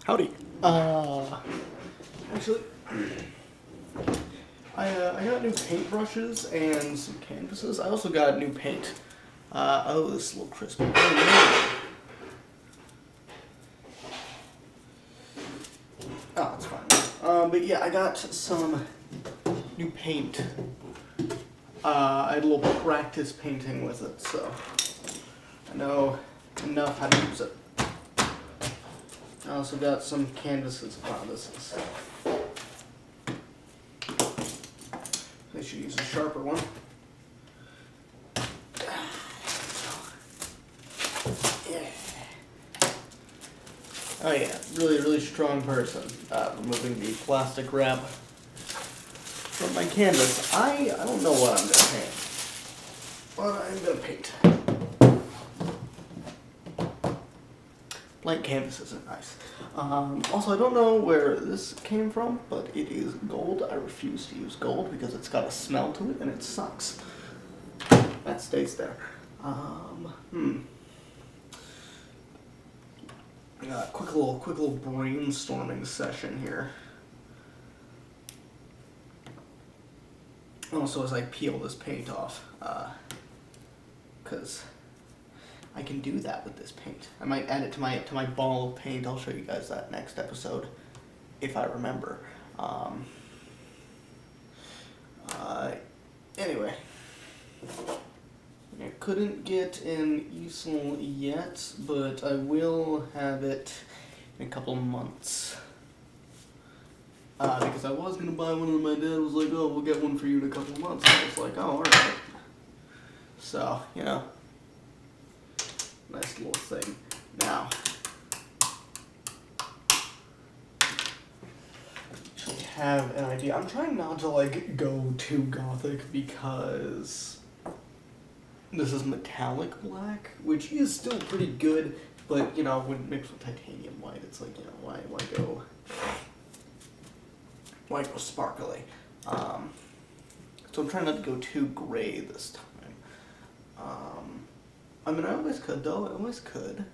Howdy. Actually, I got new paintbrushes and some canvases. I also got new paint. Oh, this is a little crispy. Oh, it's fine. But yeah, I got some new paint. I had a little practice painting with it, so I know enough how to use it. I also got some canvases. Wow, this is... I should use a sharper one. Yeah. Oh yeah, really strong person. Removing the plastic wrap from my canvas. I don't know what I'm gonna paint, but I'm gonna paint. Blank canvases are nice. Also, I don't know where this came from, but it is gold. I refuse to use gold because it's got a smell to it and it sucks. That stays there. Quick little brainstorming session here. Also, as I peel this paint off, because I can do that with this paint. I might add it to my ball of paint. I'll show you guys that next episode, if I remember. Anyway, I couldn't get an easel yet, but I will have it in a couple months. Because I was gonna buy one, and my dad was like, "Oh, we'll get one for you in a couple months." And I was like, "Oh, all right." So, you know. Nice little thing. Now, actually have an idea. I'm trying not to like go too gothic because this is metallic black, which is still pretty good, but you know, when mixed with titanium white, it's like, you know, why go sparkly? So I'm trying not to go too gray this time. I mean, I always could, though. I always could.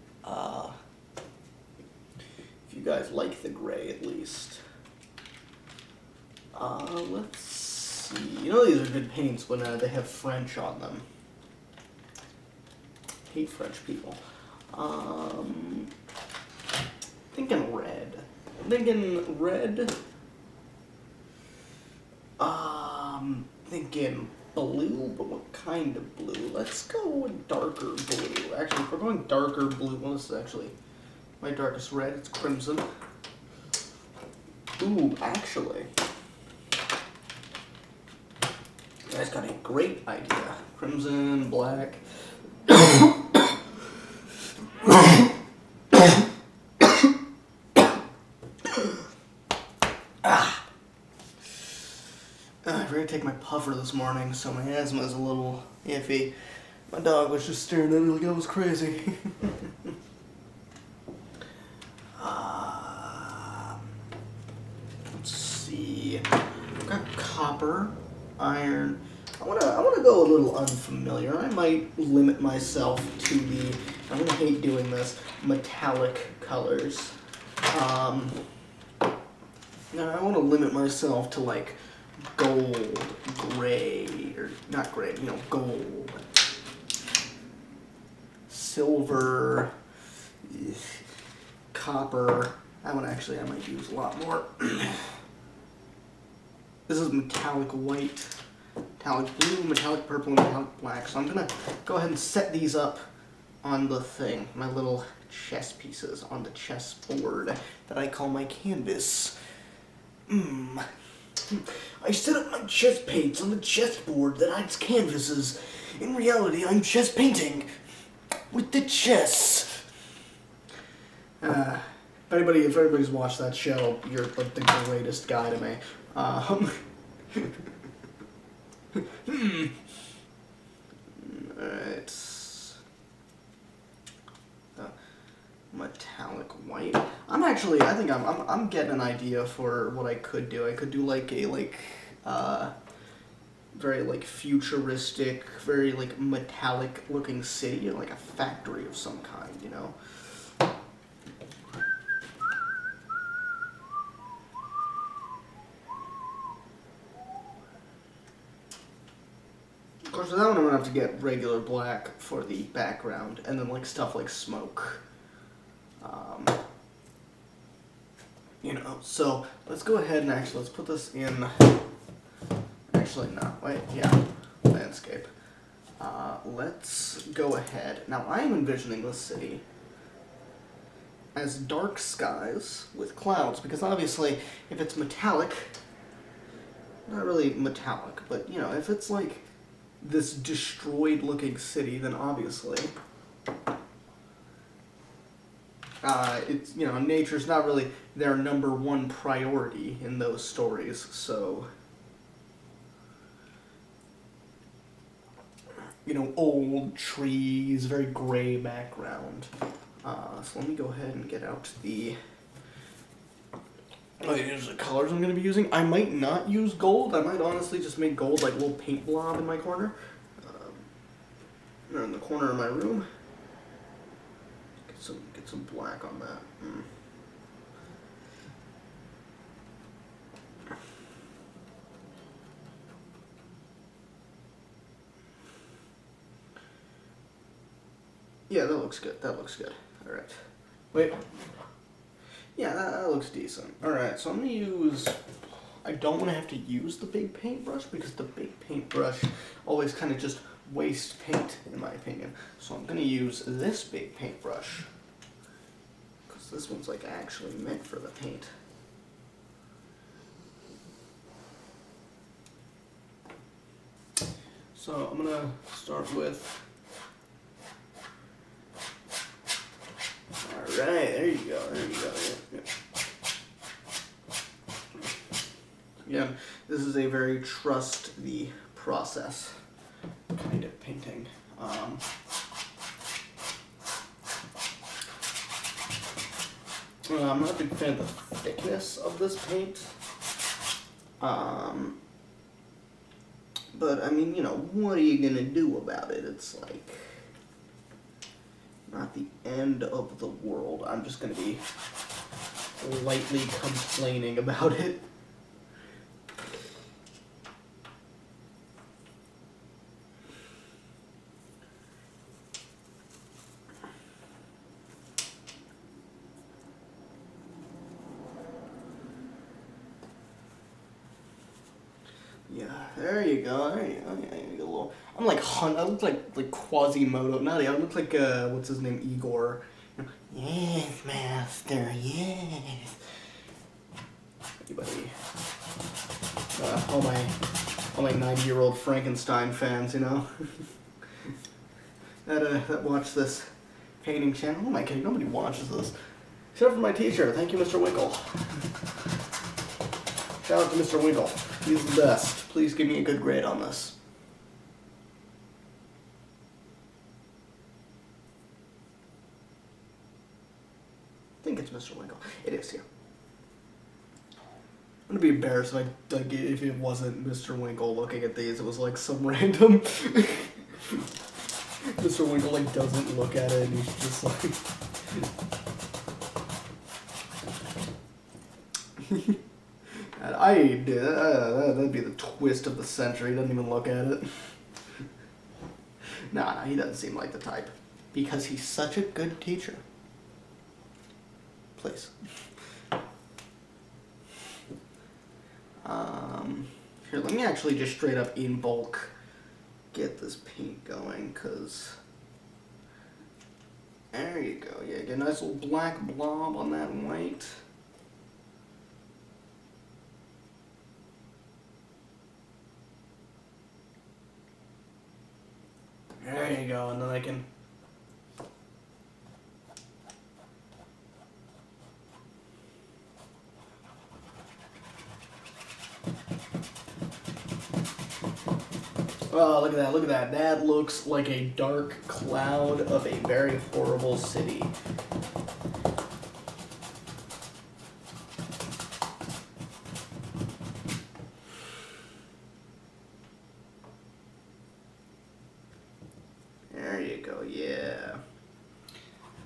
If you guys like the gray, at least. Let's see. You know these are good paints when they have French on them. Hate French people. Thinking red. Thinking blue, but what kind of blue? Let's go with darker blue. Actually, if we're going darker blue, well, this is actually my darkest red. It's crimson. Ooh, actually, you guys got a great idea. Crimson, black. I forgot to take my puffer this morning, so my asthma is a little iffy. My dog was just staring at me like I was crazy. Let's see. I've got copper, iron. I wanna go a little unfamiliar. I might limit myself to the, I'm gonna hate doing this, metallic colors. Now I wanna limit myself to like gold, gray, or not gray, you know, gold, silver, copper. I might use a lot more. This is metallic white, metallic blue, metallic purple, and metallic black. So I'm gonna go ahead and set these up on the thing, my little chess pieces on the chessboard that I call my canvas. I set up my chess paints on the chessboard that hides canvases. In reality, I'm chess painting with the chess. If anybody's watched that show, you're like the greatest guy to me. Alright. Metallic white. I think I'm getting an idea for what I could do. I could do like a very like futuristic, very like metallic looking city, like a factory of some kind, you know. for that one, I'm gonna have to get regular black for the background, and then like stuff like smoke. You know, so let's go ahead and actually let's put this in. Actually, no, wait, yeah, landscape. Let's go ahead. Now I am envisioning this city as dark skies with clouds, because obviously, if it's metallic, not really metallic, but you know, if it's like this destroyed looking city, then obviously it's, you know, nature's not really their number one priority in those stories, so you know, old trees, very gray background. So let me go ahead and get out the colors I'm going to be using. I might not use gold. I might honestly just make gold like a little paint blob in my corner. Or in the corner of my room. Get some black on that. Yeah, that looks good. That looks good. All right. Wait. Yeah, that looks decent. All right, so I'm gonna use. I don't want to have to use the big paintbrush because the big paintbrush always kind of just wastes paint, in my opinion. So I'm gonna use this big paintbrush because this one's like actually meant for the paint. So I'm gonna start with. All right, there you go. Yeah. Again, this is a very trust the process kind of painting. I'm not a big fan of the thickness of this paint. But I mean, you know, what are you gonna do about it? It's like not the end of the world. I'm just gonna be lightly complaining about it. Yeah, there you go. There you go. Yeah, you get a little. I'm like I look like Quasimodo. Not I look like what's his name, Igor. You know, yes, master. Yes. Anybody? All my 90-year-old Frankenstein fans, you know, that watch this painting channel. Who am I kidding? Nobody watches this except for my teacher. Thank you, Mr. Winkle. Shout out to Mr. Winkle. He's the best. Please give me a good grade on this. I think it's Mr. Winkle. It is, yeah. I'm gonna be embarrassed if it wasn't Mr. Winkle looking at these. It was like some random Mr. Winkle like doesn't look at it and he's just like that'd be the twist of the century. He doesn't even look at it. Nah, he doesn't seem like the type. Because he's such a good teacher. Please. Here, let me actually just straight up in bulk get this paint going, cause there you go. Yeah, get a nice little black blob on that white. There you go, and then I can. Oh, look at that, look at that. That looks like a dark cloud of a very horrible city. There you go, yeah.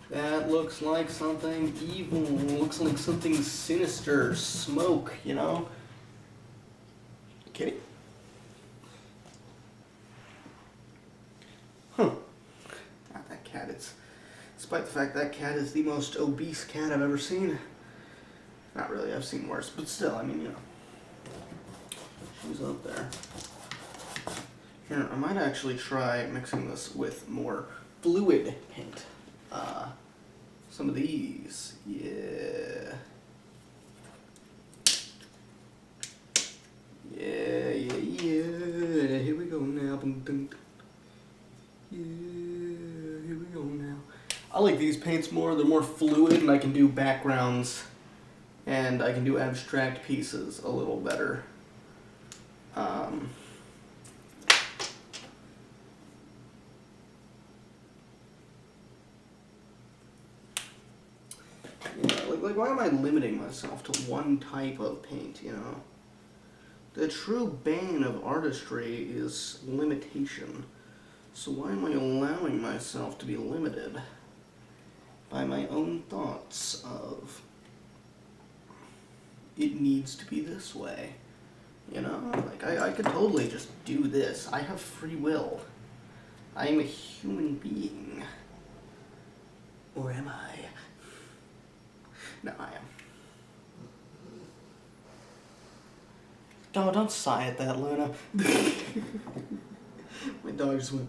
That looks like something evil, looks like something sinister, smoke, you know? Kidding? Despite the fact that cat is the most obese cat I've ever seen. Not really, I've seen worse, but still, I mean, you know. She's up there. Here, I might actually try mixing this with more fluid paint. Some of these, yeah. Yeah. Here we go now. Yeah, here we go now. I like these paints more. They're more fluid, and I can do backgrounds, and I can do abstract pieces a little better. Yeah, like why am I limiting myself to one type of paint, you know? The true bane of artistry is limitation. So why am I allowing myself to be limited by my own thoughts of it needs to be this way? You know, like I could totally just do this. I have free will. I am a human being. Or am I? No, I am. Don't sigh at that, Luna. My dog just went.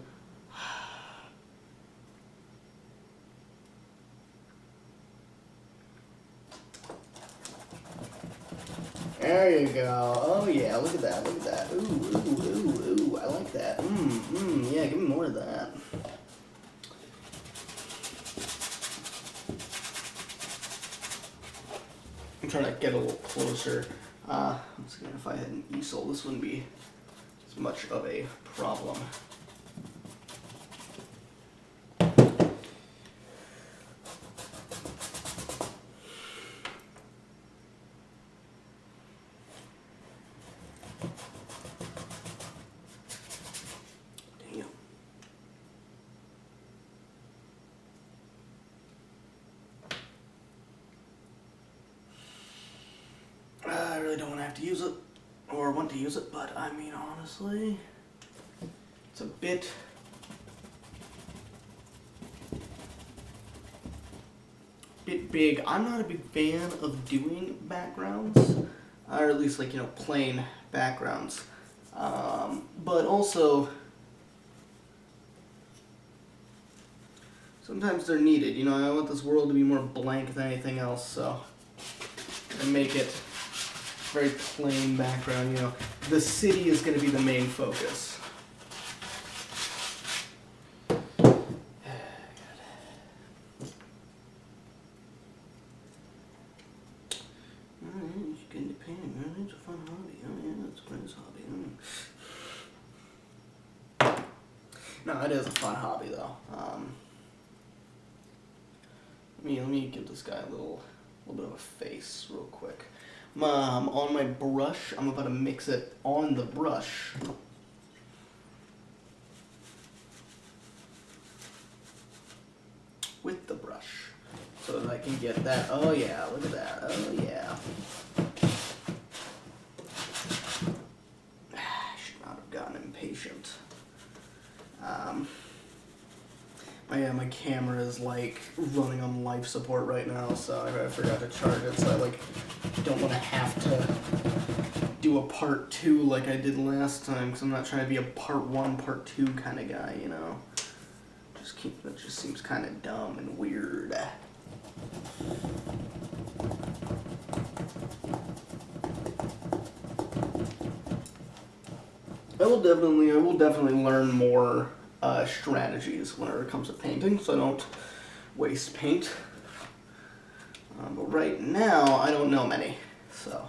There you go. Oh yeah, look at that, look at that. Ooh, ooh, ooh, ooh, I like that. Yeah, give me more of that. I'm trying to get a little closer. Once again, if I had an easel, this wouldn't be as much of a problem. I really don't want to have to use it, or want to use it, but I mean, honestly, it's a bit big. I'm not a big fan of doing backgrounds, or at least, like, you know, plain backgrounds, but also sometimes they're needed. You know, I want this world to be more blank than anything else, so I make it very plain background. You know, the city is going to be the main focus. Alright, you should get into painting, right? It's a fun hobby. Oh yeah, it's a nice hobby. No, it is a fun hobby though. Let me give this guy a little bit of a face real quick. On my brush, I'm about to mix it on the brush. With the brush. So that I can get that. Oh yeah, look at that. Oh yeah. I should not have gotten impatient. My camera is like running on life support right now, so I forgot to charge it, so I like don't want to have to do a part 2 like I did last time, because I'm not trying to be a part 1, part 2 kind of guy, you know. That just seems kind of dumb and weird. I will definitely learn more strategies whenever it comes to painting, so I don't waste paint. But right now, I don't know many, so.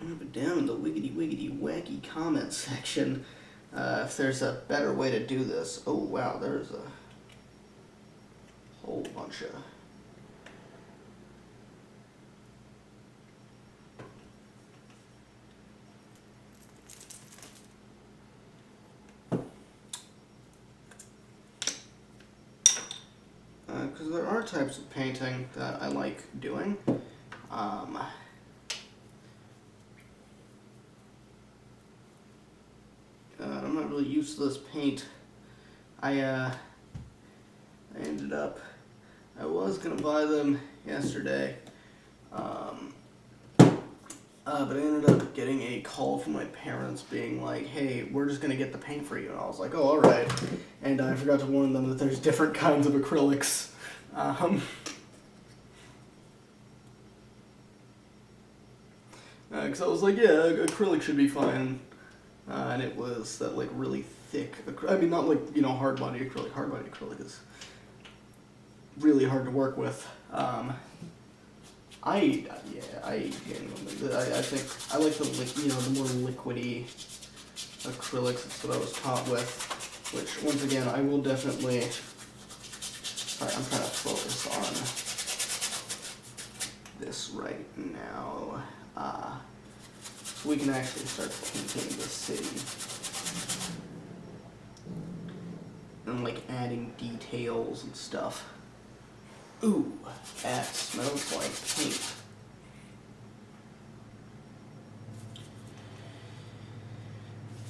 But down in the wiggity wacky comment section, if there's a better way to do this. Oh wow, there's a whole bunch of. Because there are types of painting that I like doing. I'm not really used to this paint. I was gonna buy them yesterday, but I ended up getting a call from my parents being like, hey, we're just gonna get the paint for you. And I was like, oh, alright. And I forgot to warn them that there's different kinds of acrylics. Because I was like, yeah, acrylic should be fine. And it was that, like, really thick, I mean, not like, you know, hard-body acrylic. Hard-body acrylic is really hard to work with. I think I like the, you know, the more liquidy acrylics. That's what I was taught with, which, once again, I will definitely, sorry, I'm trying to focus on this right now, so we can actually start painting the city, and, like, adding details and stuff. Ooh, that smells like paint.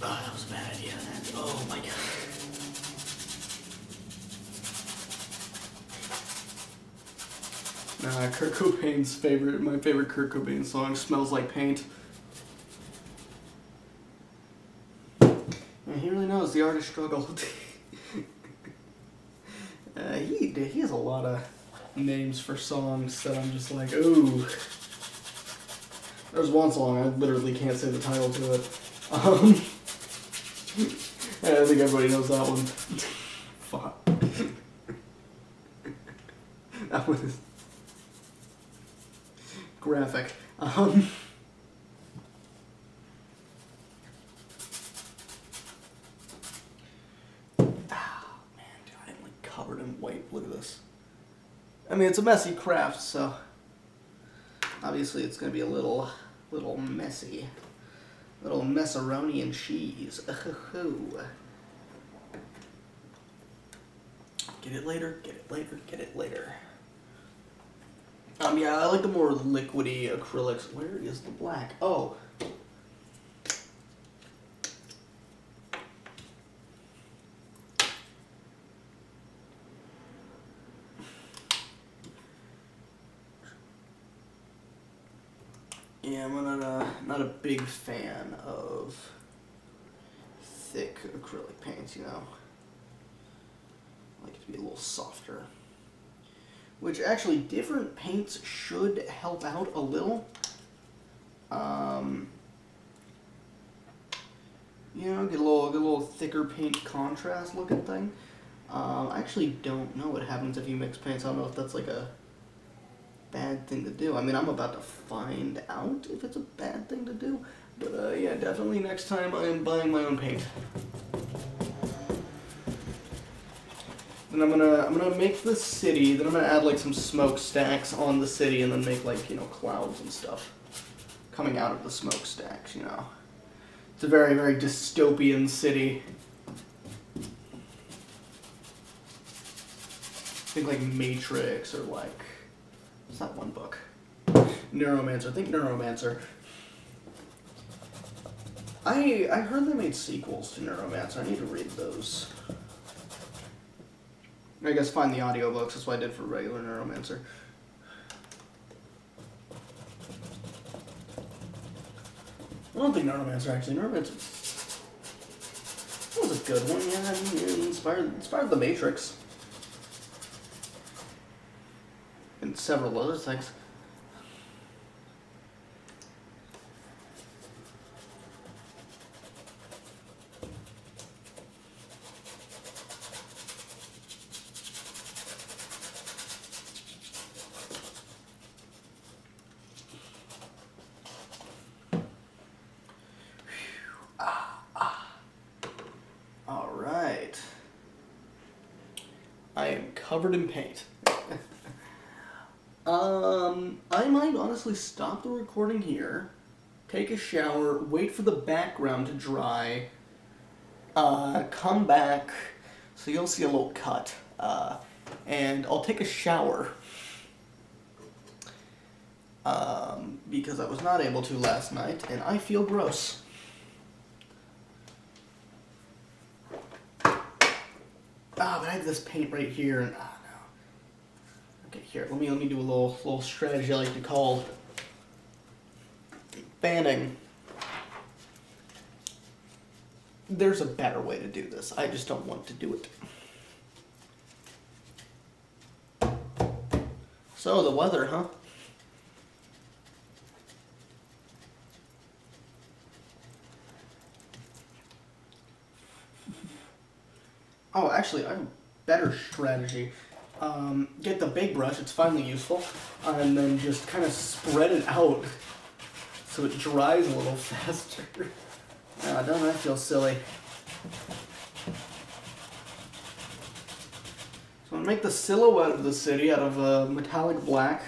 Oh, that was a bad idea. Oh my god. Kurt Cobain's my favorite Kurt Cobain song, Smells Like Paint. Yeah, he really knows the artist struggle. He has a lot of names for songs that I'm just like, ooh. There's one song I literally can't say the title to it. I think everybody knows that one. Fuck. That one is graphic. Oh man, dude, I'm like covered in white. Look at this. I mean, it's a messy craft, so obviously it's gonna be a little messy. Little messaroni and cheese. Get it later, get it later, get it later. Yeah, I like the more liquidy acrylics. Where is the black? Oh. Yeah, I'm not a big fan of thick acrylic paints, you know. I like it to be a little softer. Which actually, different paints should help out a little. You know, get a little thicker paint contrast looking thing. I actually don't know what happens if you mix paints. I don't know if that's like a bad thing to do. I mean, I'm about to find out if it's a bad thing to do. But yeah, definitely next time I am buying my own paint. And I'm gonna make the city, then I'm gonna add like some smokestacks on the city and then make like, you know, clouds and stuff coming out of the smokestacks, you know. It's a very, very dystopian city. Think like Matrix or like, what's that one book? Neuromancer. Think Neuromancer. I heard they made sequels to Neuromancer. I need to read those. I guess find the audiobooks. That's what I did for regular Neuromancer. I don't think Neuromancer actually. Neuromancer was a good one. Yeah, it inspired the Matrix and several other things. Alright. I am covered in paint. I might honestly stop the recording here, take a shower, wait for the background to dry, come back, so you'll see a little cut, and I'll take a shower, because I was not able to last night, and I feel gross. But I have this paint right here, and, no. Okay, here, let me do a little strategy I like to call fanning. There's a better way to do this. I just don't want to do it. So, the weather, huh? Oh, actually, I have a better strategy. Get the big brush, it's finally useful, and then just kind of spread it out so it dries a little faster. Don't I feel silly? So I'm going to make the silhouette of the city out of metallic black,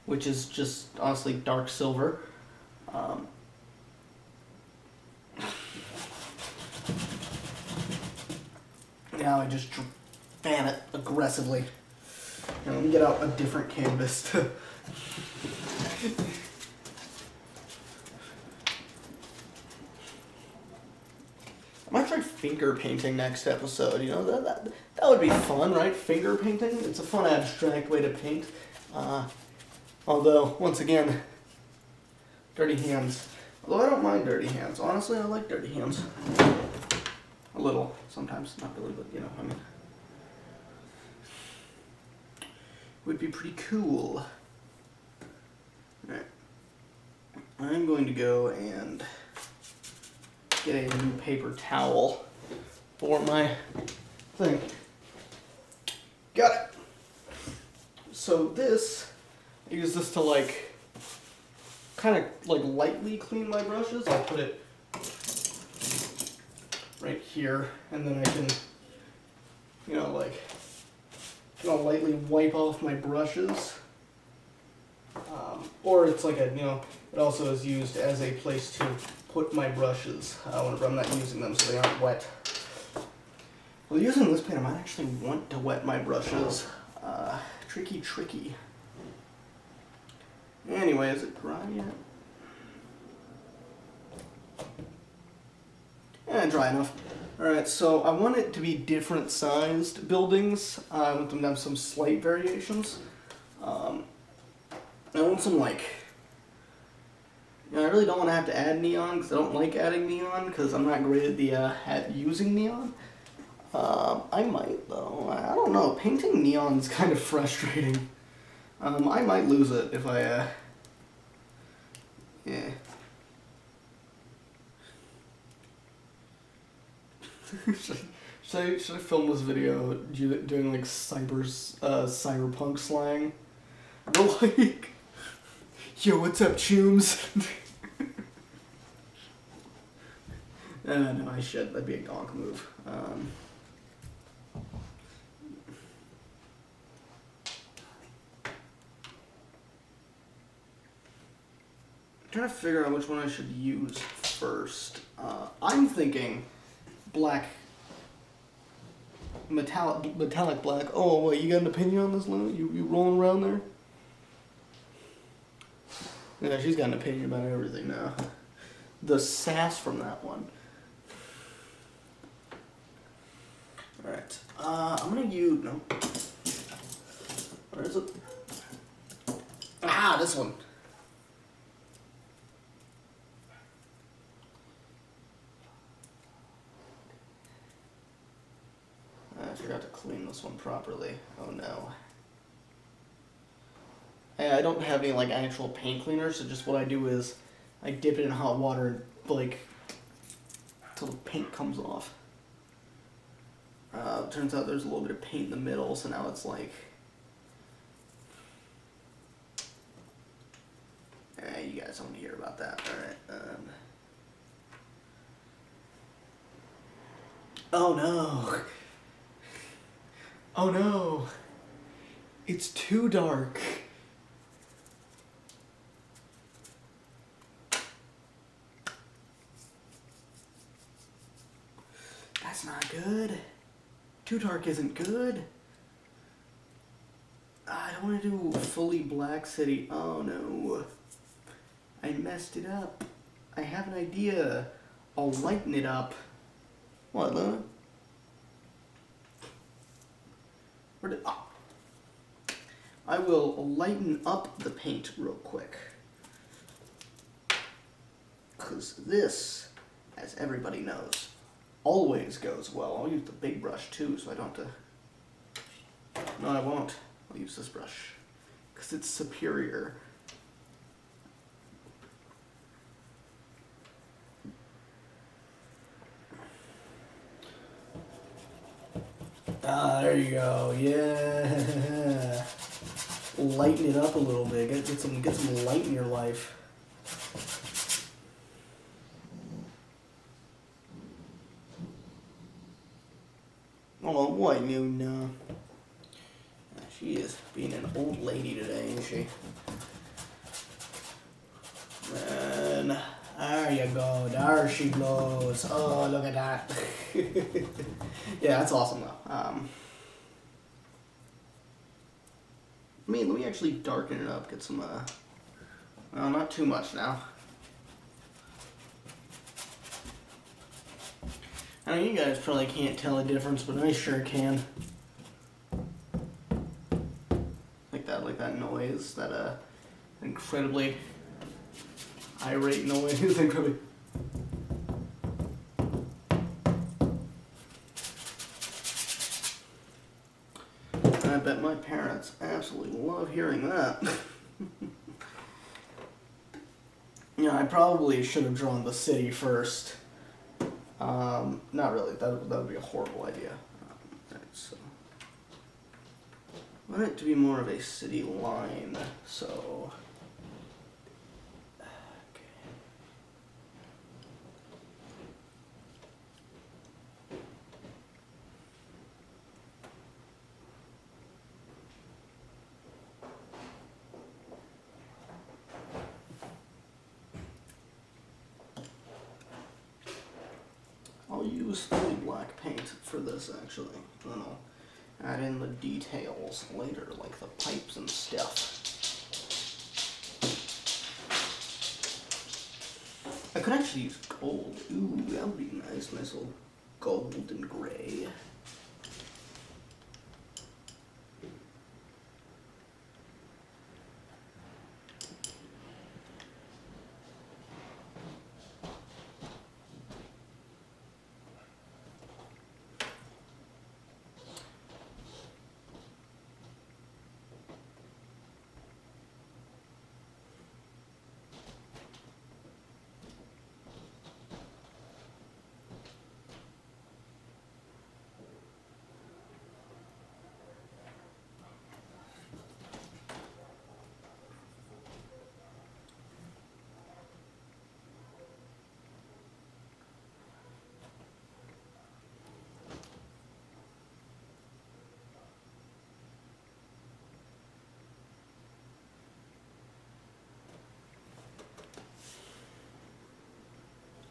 which is just honestly dark silver. Now I just fan it aggressively. Now let me get out a different canvas to I might try finger painting next episode. You know, that would be fun, right? Finger painting? It's a fun abstract way to paint. Although, once again, dirty hands. Although I don't mind dirty hands. Honestly, I like dirty hands. A little, sometimes. Not really, but you know, I mean. Would be pretty cool. Alright. I'm going to go and get a new paper towel for my thing. Got it. So this, I use this to like, kind of like lightly clean my brushes. I'll put it right here, and then I can, you know, like, lightly wipe off my brushes. Or it's like a, you know, it also is used as a place to put my brushes whenever I'm not using them so they aren't wet. Well, using this paint, I might actually want to wet my brushes. Tricky. Anyway, is it dry yet? Yeah, dry enough. Alright, so I want it to be different sized buildings. I want them to have some slight variations. I want some, like, you know, I really don't want to have to add neon because I don't like adding neon because I'm not great at using neon. I might, though. I don't know. Painting neon is kind of frustrating. I might lose it if I, yeah. Should I film this video doing like cyberpunk slang? Or like, yo, what's up, chooms? No, I should. That'd be a gonk move. I'm trying to figure out which one I should use first. I'm thinking black, metallic black. Oh, wait, you got an opinion on this, Luna? You rolling around there? Yeah, she's got an opinion about everything now. The sass from that one. Alright, I'm gonna use, no. Where is it? Ah, this one. I forgot to clean this one properly. Oh no. I don't have any like actual paint cleaner, so just what I do is I dip it in hot water like till the paint comes off. Turns out there's a little bit of paint in the middle, so now it's like, you guys don't want to hear about that. Alright. Oh no. Oh no. It's too dark. That's not good. Too dark isn't good. I don't want to do fully black city. Oh no. I messed it up. I have an idea. I'll lighten it up. What, Luna? I will lighten up the paint real quick. Because this, as everybody knows, always goes well. I'll use the big brush too, so I don't have to... No, I won't. I'll use this brush. Because it's superior. Ah, there you go. Yeah. Lighten it up a little bit. Get some light in your life. Oh, what, Nuna? She is being an old lady today, isn't she? And there you go. There she glows. Oh, look at that. Yeah, that's awesome, though. Let me actually darken it up. Get some, well, not too much now. I know you guys probably can't tell the difference, but I sure can. Like that noise, that incredibly irate noise, incredibly. I bet my parents absolutely love hearing that. Yeah, I probably should have drawn the city first. Not really. That would be a horrible idea. Right, so I want it to be more of a city line. So okay. I'll use fully black paint for this actually. And I'll add in the details later, like the pipes and stuff. I could actually use gold. Ooh, that would be nice. Nice little gold and gray.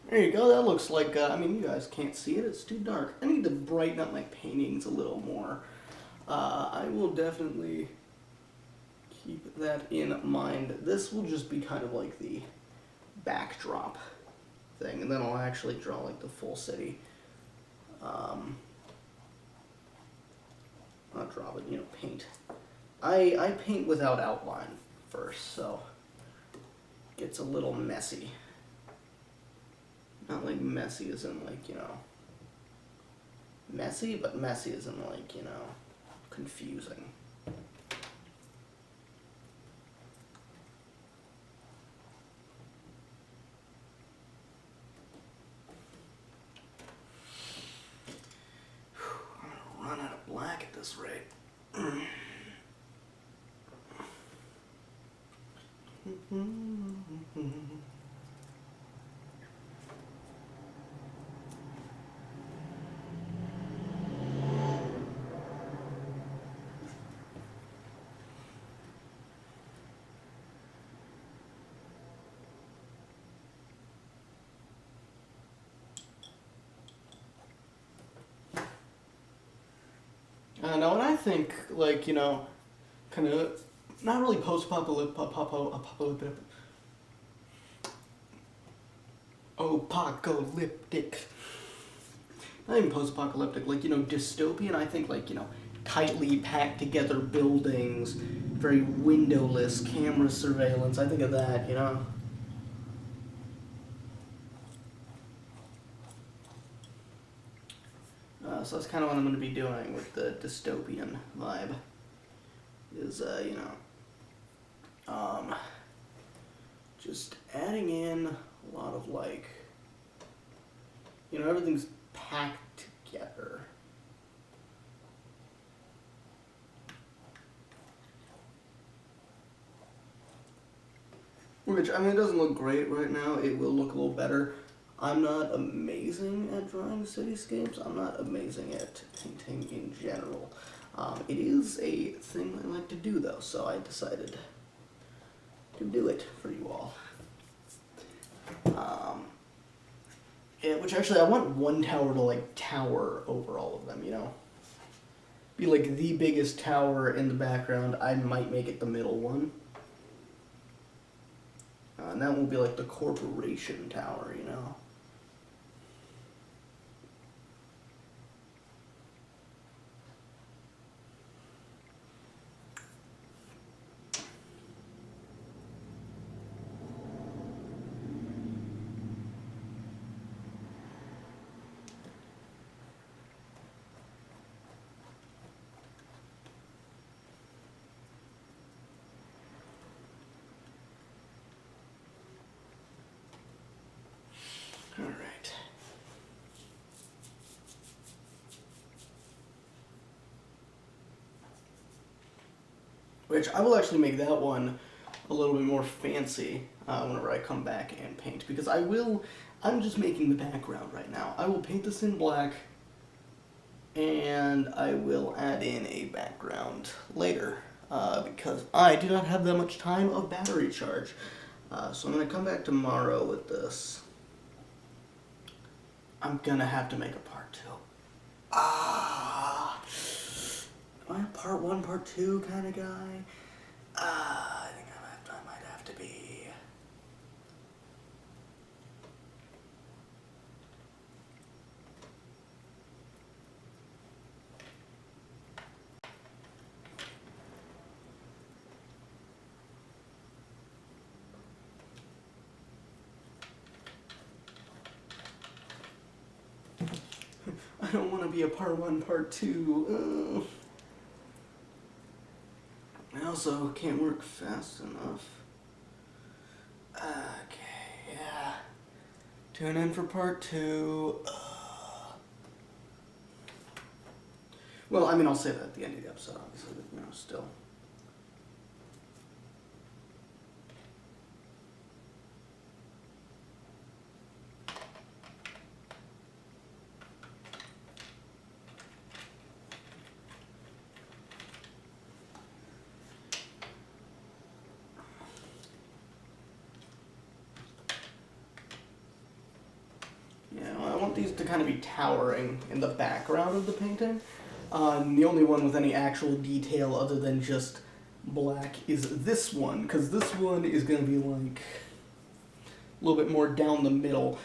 There you go, that looks like, I mean, you guys can't see it, it's too dark. I need to brighten up my paintings a little more. I will definitely keep that in mind. This will just be kind of like the backdrop thing, and then I'll actually draw like the full city. Not draw, but, you know, paint. I paint without outline first, so it gets a little messy. Not like messy as in like, you know, messy, but messy as in like, you know, confusing. I'm gonna run out of black at this rate. Now when I think, like, you know, kind of, not really post-apocalyptic, not even post-apocalyptic, like, you know, dystopian, I think, like, you know, tightly packed together buildings, very windowless camera surveillance. I think of that, you know. So that's kind of what I'm going to be doing with the dystopian vibe. Is just adding in a lot of like, everything's packed together. Which, I mean, it doesn't look great right now. It will look a little better. I'm not amazing at drawing cityscapes. I'm not amazing at painting in general. It is a thing I like to do, though, so I decided to do it for you all. Which actually, I want one tower to, like, tower over all of them, you know? Be, like, the biggest tower in the background. I might make it the middle one. And that will be, like, the corporation tower, you know? All right. Which I will actually make that one a little bit more fancy whenever I come back and paint, because I'm just making the background right now. I will paint this in black, and I will add in a background later, because I do not have that much time of battery charge. So I'm going to come back tomorrow with this. I'm going to have to make a part 2. Am I a part 1, part 2 kind of guy? I think I might have to be. I don't want to be a part 1, part 2. I also can't work fast enough. Okay, yeah. Tune in for part 2. Well, I mean, I'll say that at the end of the episode, obviously, but, still. I want these to kind of be towering in the background of the painting. The only one with any actual detail other than just black is this one, because this one is going to be like a little bit more down the middle.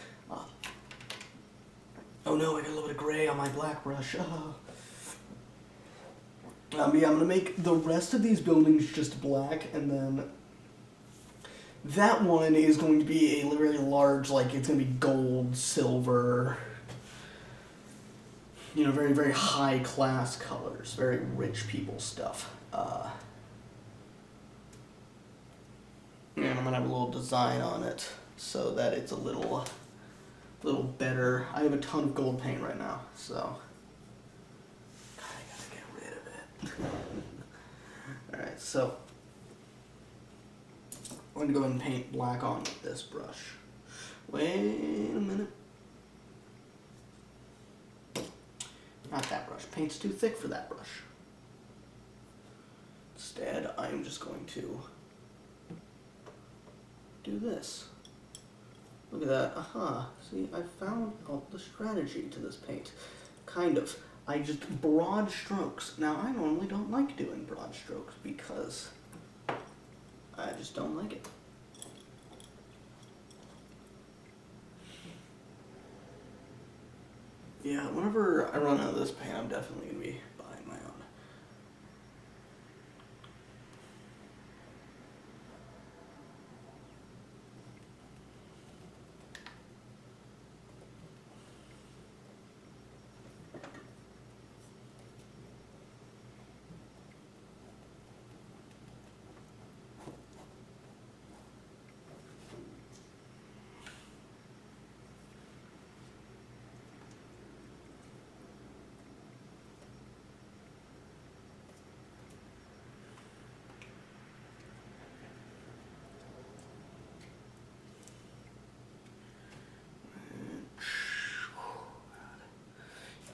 Oh no, I got a little bit of gray on my black brush. Yeah, I'm going to make the rest of these buildings just black, and then that one is going to be a very large, like, it's going to be gold, silver, very, very high-class colors, very rich people stuff. And I'm going to have a little design on it so that it's a little better. I have a ton of gold paint right now, so I gotta get rid of it. Alright, so I'm going to go ahead and paint black on with this brush. Wait a minute. Not that brush. Paint's too thick for that brush. Instead, I'm just going to do this. Look at that. Aha. See, I found the strategy to this paint. Kind of. I just broad strokes. Now, I normally don't like doing broad strokes because I just don't like it. Yeah, whenever I run out of this paint, I'm definitely going to be buying my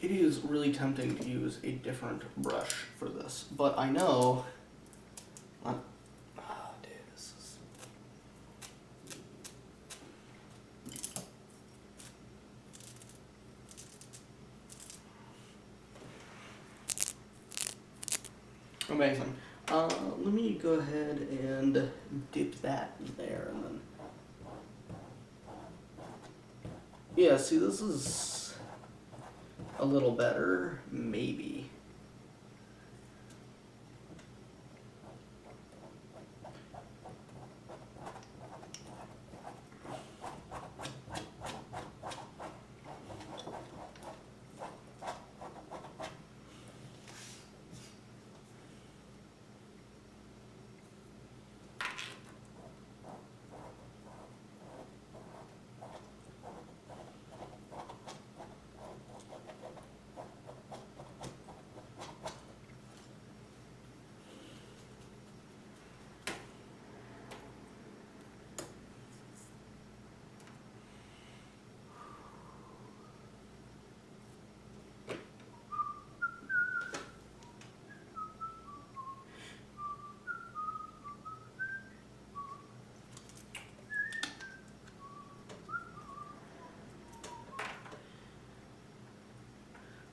It is really tempting to use a different brush for this, but I know... dude, this is... Amazing. Let me go ahead and dip that in there, and then... Yeah, see, this is a little better, maybe.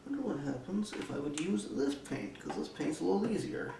I wonder what happens if I would use this paint, because this paint's a little easier.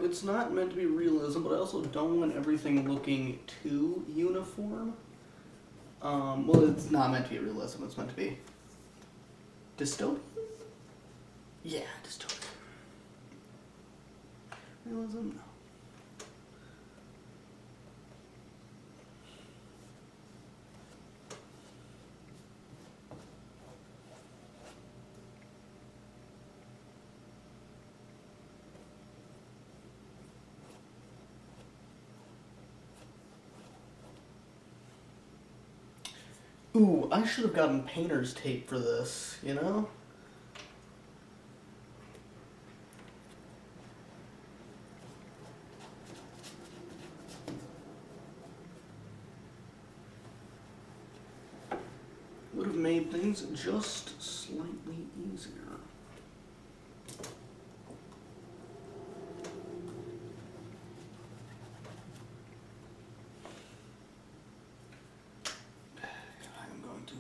It's not meant to be realism, but I also don't want everything looking too uniform. Well, it's not meant to be realism, it's meant to be dystopian? Yeah, dystopian. Realism? No. Ooh, I should have gotten painter's tape for this, you know? Would have made things just slightly easier.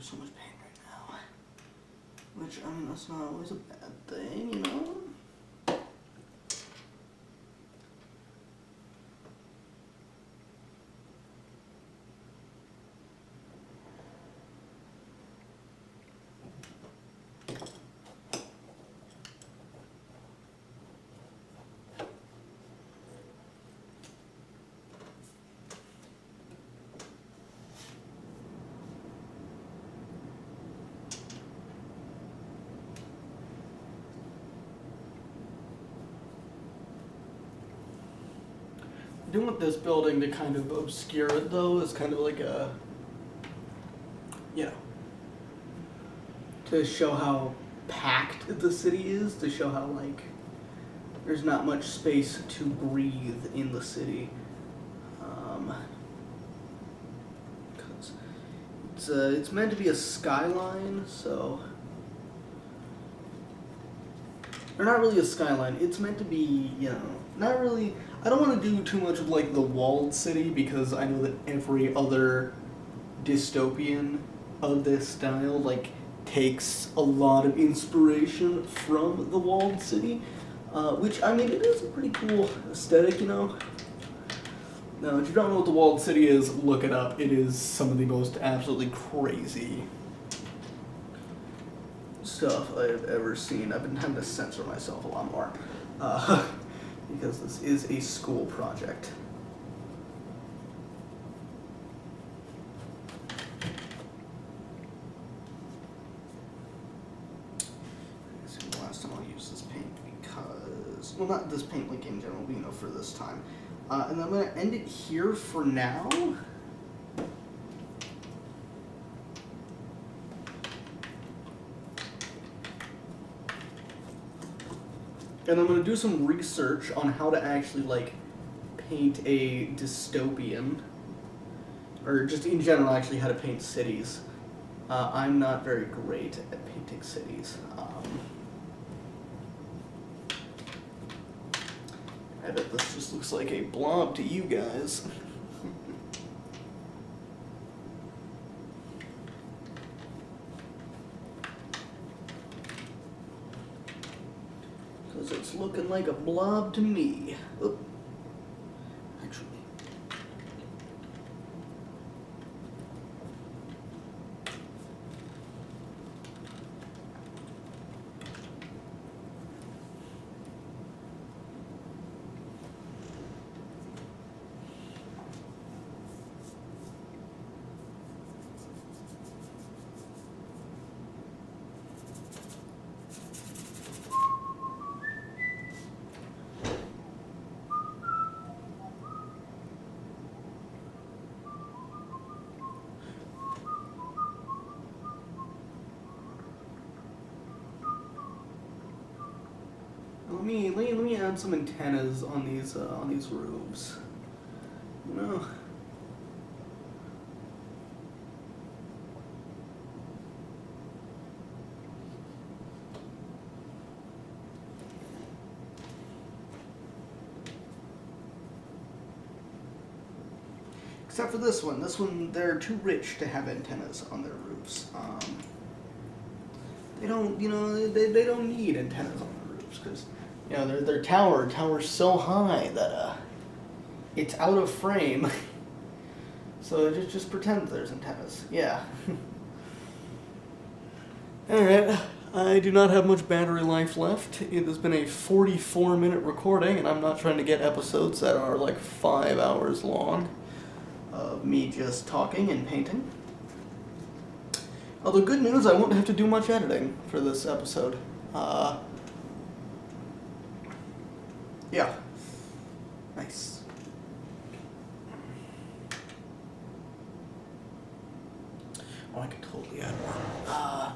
So much pain right now, which, I mean, that's not always a bad thing, you know? I do want this building to kind of obscure it, though, as kind of like a, you know, to show how packed the city is, to show how, like, there's not much space to breathe in the city. Because it's meant to be a skyline, so... Or not really a skyline, it's meant to be, you know, not really... I don't want to do too much of, like, the walled city, because I know that every other dystopian of this style, like, takes a lot of inspiration from the walled city, which, I mean, it is a pretty cool aesthetic, you know? Now, if you don't know what the walled city is, look it up. It is some of the most absolutely crazy stuff I've ever seen. I've been having to censor myself a lot more, because this is a school project. well, not this paint link in general, but, you know, for this time. And then I'm going to end it here for now. And I'm going to do some research on how to actually, like, paint a dystopian. Or just in general, actually, how to paint cities. I'm not very great at painting cities. I bet this just looks like a blob to you guys. Because it's looking like a blob to me. Oop. Actually. Let me add some antennas on these roofs. You know. Except for this one. This one, they're too rich to have antennas on their roofs. They don't, you know, they don't need antennas on their roofs because, you know, their tower's so high that it's out of frame. So just pretend there's antennas. Yeah. Alright, I do not have much battery life left. It has been a 44-minute recording, and I'm not trying to get episodes that are like 5 hours long of me just talking and painting. Although good news, I won't have to do much editing for this episode. Yeah. Nice. Oh, I could totally add more.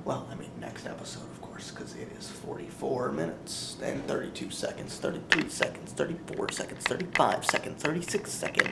Well, I mean, next episode, of course, because it is 44 minutes and 32 seconds, 33 seconds, 34 seconds, 35 seconds, 36 seconds.